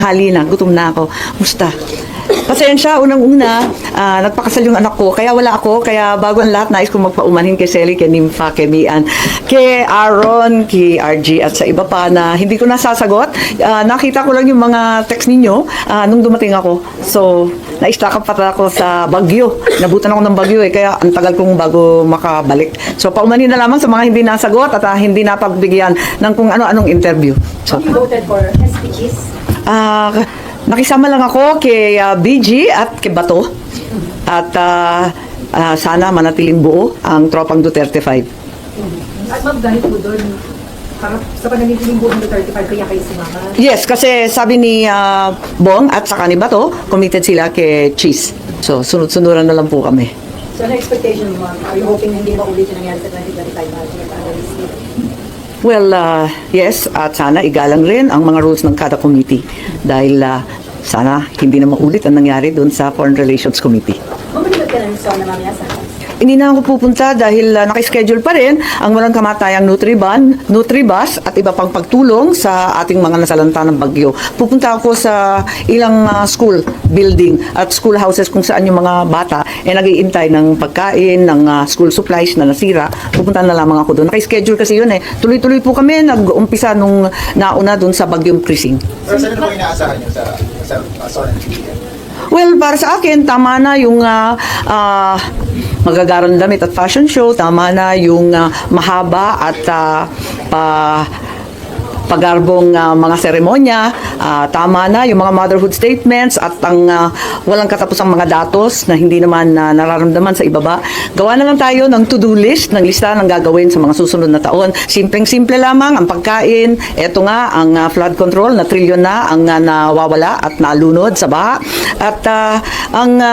Hali na, gutom na ako. Musta? Pasensya, unang-una, nagpakasal yung anak ko. Kaya wala ako. Kaya bago ang lahat, nais kong magpaumanhin kay Selly, kay Nympha, kay Mian, kay Aaron, kay RG, at sa iba pa na hindi ko nasasagot. Nakita ko lang yung mga text ninyo nung dumating ako. So, na-stuck pa ako sa Bagyo. Nabutan ako ng Bagyo eh. Kaya ang tagal kong bago makabalik. So, paumanhin na lamang sa mga hindi nasagot at hindi napagbigyan ng kung ano-anong interview. So, You voted for SPGs? nakisama lang ako kay BG at kay Bato. At sana manatiling buo ang tropang Duterte 5. At ma'am, dahil po doon, sa pananitiling buo ng Duterte 5, kaya kayo sumama? Yes, kasi sabi ni Bong at saka ni Bato, committed sila kay Cheese. So, sunod-sunuran na lang po kami. So, ano expectation mo, ma'am? Are you hoping hindi maulit yung nangyari sa 2025 natin at other state? Well, yes, at sana igalang rin ang mga rules ng kada committee. Dahil sana hindi na maulit ang nangyari doon sa Foreign Relations Committee. Mamalibat ka na ng SONA, ma'am, yasa? Hindi na ako pupunta dahil nakaschedule pa rin ang walang kamatayang Nutribus at iba pang pagtulong sa ating mga nasalanta ng bagyo. Pupunta ako sa ilang school building at school houses kung saan yung mga bata nag-iintay ng pagkain, ng school supplies na nasira. Pupunta na lamang ako doon. Nakaschedule kasi yun eh. Tuloy-tuloy po kami nag-umpisa nung nauna doon sa Bagyong Crising. Pero saan po inaasahan nyo sa Sona? Well, para sa akin, tama na yung magagarang damit at fashion show, tama na yung mahaba at pagarbong mga seremonya, tama na yung mga motherhood statements at ang walang katapusang mga datos na hindi naman nararamdaman sa ibaba. Gawa na lang tayo ng to-do list, ng lista ng gagawin sa mga susunod na taon. Simpleng-simple lamang ang pagkain. Ito nga, ang flood control na trilyon na ang nawawala at nalunod sa baha. At ang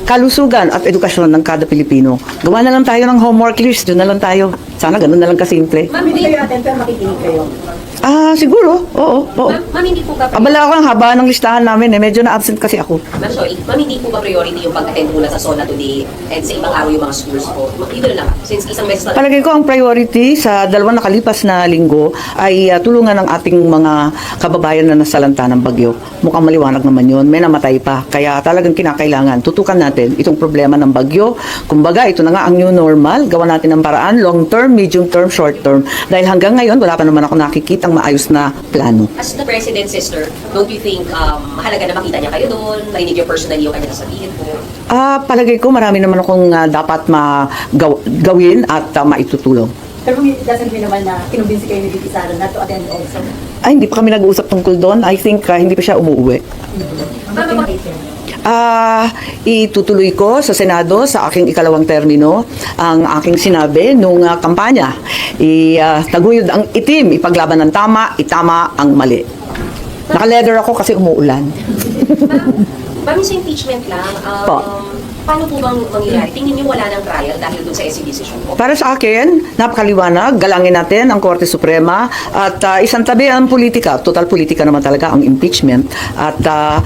kalusugan at edukasyon ng kada Pilipino. Gawa na lang tayo ng homework list. Doon na lang tayo. Sana ganun na lang kasimple. Ma'am, hindi kayo attend pero makikinig kayo. Siguro. Oo. Ma'am, hindi po ba Abala ako ang haba ng listahan namin eh. Medyo na-absent kasi ako. Ma'am, sorry. Ma'am, hindi po ba priority yung pag-attend muna sa SONA today and sa ibang araw yung mga schools po? Dito na lang. Since isang beses na Palagay ko ang priority sa dalawang nakalipas na linggo ay tulungan ng ating mga kababayan na nasalanta ng bagyo. Mukhang maliwanag naman yun. May namatay pa. Kaya talagang kinakailangan. Tutukan natin itong problema ng bagyo. Kumbaga, ito na nga ang new normal. Gawa natin ng paraan. Long term, medium term, short term. Dahil hanggang ngayon, wala pa naman ako nakikitang maayos na plano. as the president's sister, don't you think mahalaga na makita niya kayo doon? Marinig niyo personally yung kanya sasabihin po? Palagay ko marami naman akong dapat gawin at maitutulong. Pero it doesn't mean naman na kinumbinsi kayo ni VP Sara not to attend also. Ay, hindi pa kami nag-uusap tungkol doon. I think hindi pa siya umuwi. Ma'am, Itutuloy ko sa Senado sa aking ikalawang termino ang aking sinabi nung kampanya. Taguyod ang itim, ipaglaban ng tama, itama ang mali. Naka-leather ako kasi umuulan. Ma'am, sa impeachment lang, Po. paano po bang mangyayari? Tingin niyo wala ng trial dahil doon sa SC decision po? Para sa akin, napakaliwanag, galangin natin ang Korte Suprema at isang tabi ang politika. Total politika naman talaga ang impeachment at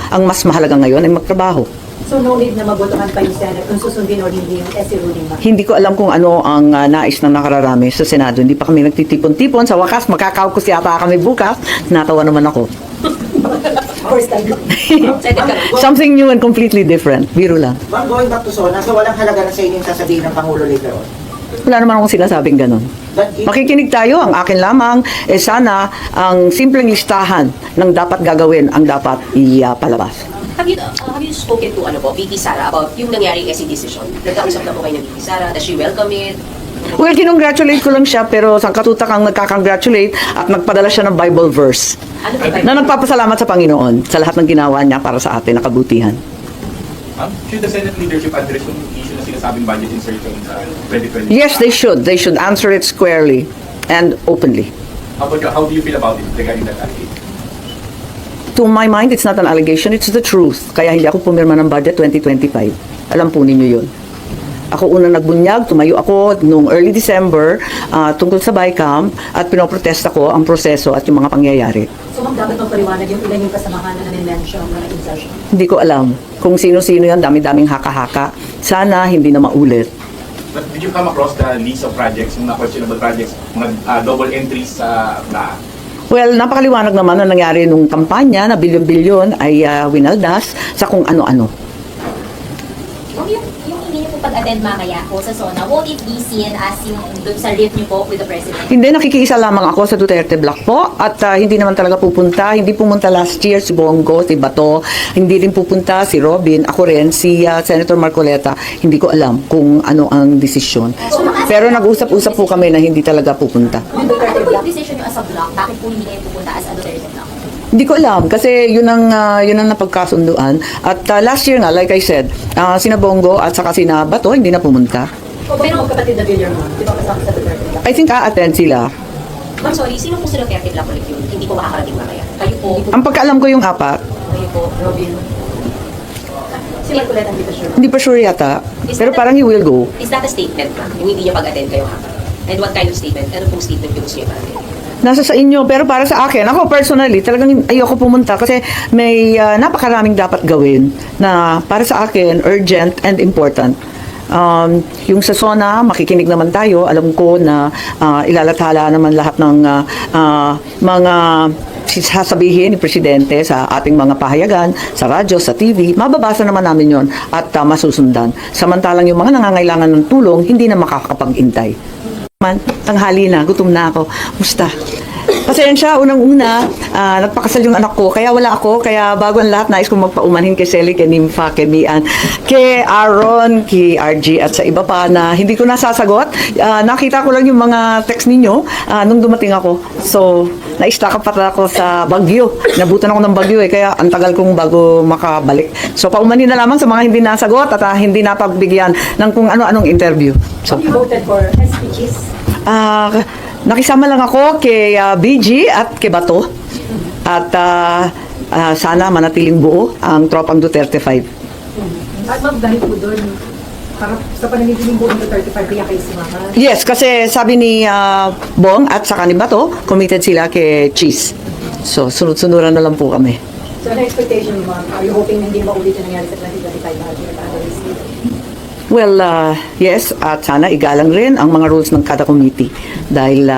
ang mas mahalaga ngayon ay magtrabaho. So no need na mabotohan pa yung Senate kung susundin o hindi yung SC ruling, ma'am? Hindi ko alam kung ano ang nais ng nakararami sa Senado. Hindi pa kami nagtitipon-tipon. Sa wakas, makakaukus yata kami bukas. Natawa naman ako. First time. Something new and completely different. Biro lang. Ma'am, going back to Sona, so walang halaga na sa inyo yung sasabihin ng Pangulo later on? Wala naman akong sinasabing ganun. But if, Makikinig tayo. Ang akin lamang, sana ang simpleng listahan ng dapat gagawin ang dapat ipalabas. Have you spoken to VP Sara about yung nangyaring SC decision? Nagkausap na po kayo ng VP Sara? Does she welcome it? Well, kinongratulate ko lang siya pero sa katutak ang nagkakongratulate at nagpadala siya ng Bible verse Ano ba na nagpapasalamat sa Panginoon sa lahat ng ginawa niya para sa atin na kabutihan. Should the Senate leadership address yung issue na sinasabing budget insertion sa 2020? Yes, they should. They should answer it squarely and openly. How do you feel about it regarding that allegation? To my mind, it's not an allegation, it's the truth. Kaya hindi ako pumirma ng budget 2025. Alam po ninyo yun. Ako unang nagbunyag, tumayo ako noong early December tungkol sa BICAM at pinoprotesta ko ang proseso at yung mga pangyayari. So ma'am, dapat magpaliwanag yung ilan yung kasamahan na na-mention na nag-insertion. Hindi ko alam kung sino-sino yan, dami-daming haka-haka. Sana hindi na maulit. But did you come across the list of projects, mga questionable projects, mga double entries sa Well, napakaliwanag naman na nangyari nung kampanya na bilyon-bilyon ay winaldas sa kung ano-ano. Ma'am, yung hindi niyo po pag-attend mamaya po sa SONA, won't it be seen as yung dun sa riff niyo po with the President? Hindi, nakikiisa lamang ako sa Duterte Block po at hindi naman talaga pupunta. Hindi pumunta last year si Bongo, si Bato, hindi rin pupunta si Robin, ako rin, si Senator Marcoleta. Hindi ko alam kung ano ang desisyon. Pero nag-usap-usap po kami na hindi talaga pupunta. Ano po yung decision niyo as a block? Bakit po hindi kayo pupunta as a Duterte Block? Hindi ko alam kasi yun ang napagkasunduan. At last year nga, like I said, sina Bongo at saka sina Bato hindi na pumunta. Pero kapatid na Villar, ma'am, di ba kasama sa Duterte Block? I think a-attend sila. Ma'am, sorry, sino po sa Duterte Block ulit yun? Hindi po makakarating mamaya. Kayo po, Ang pagkaalam ko yung apat, kayo po. Robin. Si Marcoleta hindi pa sure. hindi pa sure yata. Pero parang he will go. Is that a statement, ma'am? Yung hindi niyo pag-attend kayo hapa? And what kind of statement? Ano pong statement yung gusto niyo pa-attend? Nasa sa inyo, pero para sa akin, ako personally, talagang ayoko pumunta kasi may napakaraming dapat gawin na para sa akin, urgent and important. Yung sa SONA, makikinig naman tayo. Alam ko na ilalathala naman lahat ng mga sasabihin ni Presidente sa ating mga pahayagan, sa radyo, sa TV. Mababasa naman namin yon at masusundan. Samantalang yung mga nangangailangan ng tulong, hindi na makakapag-intay. Tanghali na, gutom na ako. Musta? Pasensya, unang-una, nagpakasal yung anak ko, kaya wala ako, kaya bago ang lahat, nais kong magpaumanhin kay Selly, kay Nympha, kay Mian, kay Aaron, kay RG, at sa iba pa na hindi ko nasasagot. Nakita ko lang yung mga text ninyo nung dumating ako. So, na-stuck pa ako sa Baguio. Nabutan ako ng Baguio kaya ang tagal kong bago makabalik. So, paumanhin na lamang sa mga hindi nasagot at hindi napagbigyan ng kung ano-anong interview. So, You voted for SPGs. nakisama lang ako kay BG at kay Bato. At sana manatiling buo ang tropang Duterte 5. At ma'am, dahil po doon, para sa pananitiling buong Duterte 5, kaya kayo sumama. Yes, kasi sabi ni Bong at saka ni Bato, committed sila kay Cheese. So, sunod-sunuran na lang po kami. So, ano expectation mo, ma'am? Are you hoping na hindi maulit yung nangyari sa 2025 budget at other state? Well, yes, at sana igalang rin ang mga rules ng kada committee dahil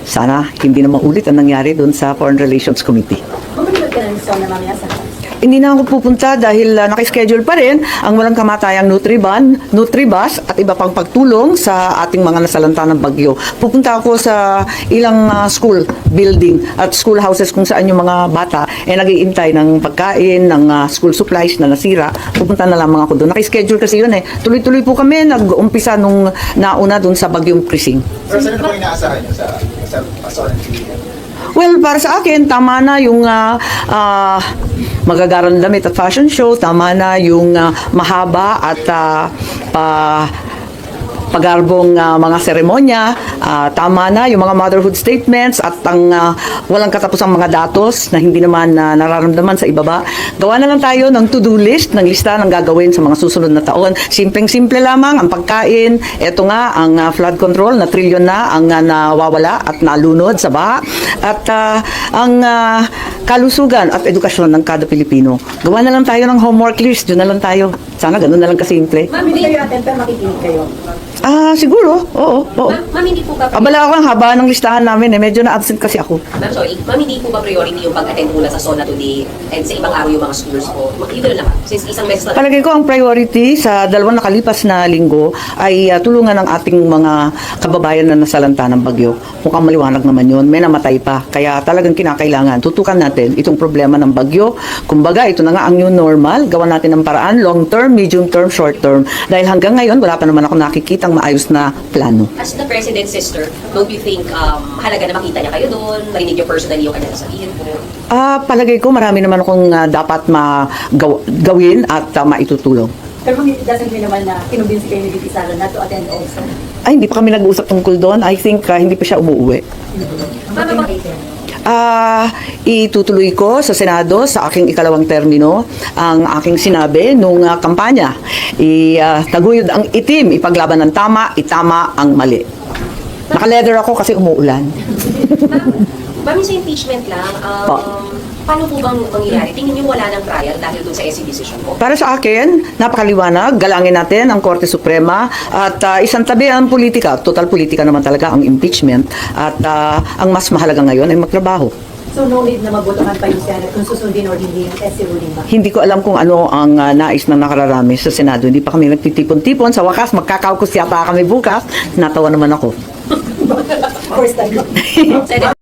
sana hindi na maulit ang nangyari doon sa Foreign Relations Committee. Mamanilod ka ng SONA mamaya sa Hindi na ako pupunta dahil nakaschedule pa rin ang walang kamatayang Nutribus at iba pang pagtulong sa ating mga nasalanta ng bagyo. Pupunta ako sa ilang school building at school houses kung saan yung mga bata nag-iintay ng pagkain, ng school supplies na nasira. Pupunta na lamang ako doon. Nakaschedule kasi yun eh. Tuloy-tuloy po kami nag-umpisa nung nauna doon sa Bagyong Prising. Pero saan po inaasahan niyo sa Pasolan TV? Well, para sa akin, tama na yung magagarang damit at fashion show, tama na yung mahaba at pagarbong mga seremonya, tama na yung mga motherhood statements at ang walang katapusang mga datos na hindi naman nararamdaman sa ibaba. Gawa na lang tayo ng to-do list, ng lista ng gagawin sa mga susunod na taon. Simpleng-simple lamang ang pagkain. Ito nga, ang flood control na trilyon na ang nawawala at nalunod sa baha. At ang kalusugan at edukasyon ng kada Pilipino. Gawa na lang tayo ng homework list. Doon na lang tayo. Sana ganun na lang kasimple. Ma'am, hindi kayo attend pero makikinig kayo. Siguro. Oo. Ma'am, hindi po ba Abala ako ang haba ng listahan namin Medyo na-absent kasi ako. Ma'am, sorry. Ma'am, hindi po ba priority yung pag-attend mula sa SONA today and sa ibang araw yung mga schools po? Either lang. Since isang beses na Palagay ko ang priority sa dalawang nakalipas na linggo ay tulungan ng ating mga kababayan na nasalanta ng bagyo. Mukhang maliwanag naman yun. May namatay pa. Kaya talagang kinakailangan. Tutukan natin itong problema ng bagyo. Kumbaga, ito na nga ang new normal. Gawan natin ng paraan. Long term, medium term, short term. Dahil hanggang ngayon, wala pa naman ako nakikitang maayos na plano. as the President's sister, don't you think halaga na makita niya kayo doon? Marinig niyo personally yung kanyang sabihin po? Palagay ko marami naman akong dapat gawin at maitutulong. Pero ma'am, it doesn't mean naman na kinumbinsi kayo ni VP Sara not to attend also. Ay, hindi pa kami nag-uusap tungkol doon. I think hindi pa siya umuwi. Ma'am, Itutuloy ko sa Senado sa aking ikalawang termino ang aking sinabi nung kampanya. Taguyod ang itim, ipaglaban ng tama, itama ang mali. Naka-leather ako kasi umuulan. Ma'am, yung sa impeachment lang, paano po bang mangyayari? Tingin niyo wala ng trial dahil doon sa SC decision po? Para sa akin, napakaliwanag. Galangin natin ang Korte Suprema at isang tabi ang politika. Total politika naman talaga ang impeachment. At ang mas mahalaga ngayon ay magtrabaho. So no need na mabotohan pa yung Senate kung susundin or hindi yung SC ruling ba? Hindi ko alam kung ano ang nais ng nakararami sa Senado. Hindi pa kami nagtitipon-tipon. Sa wakas, magkakaukos yata kami bukas. Natawa naman ako. First time. Senator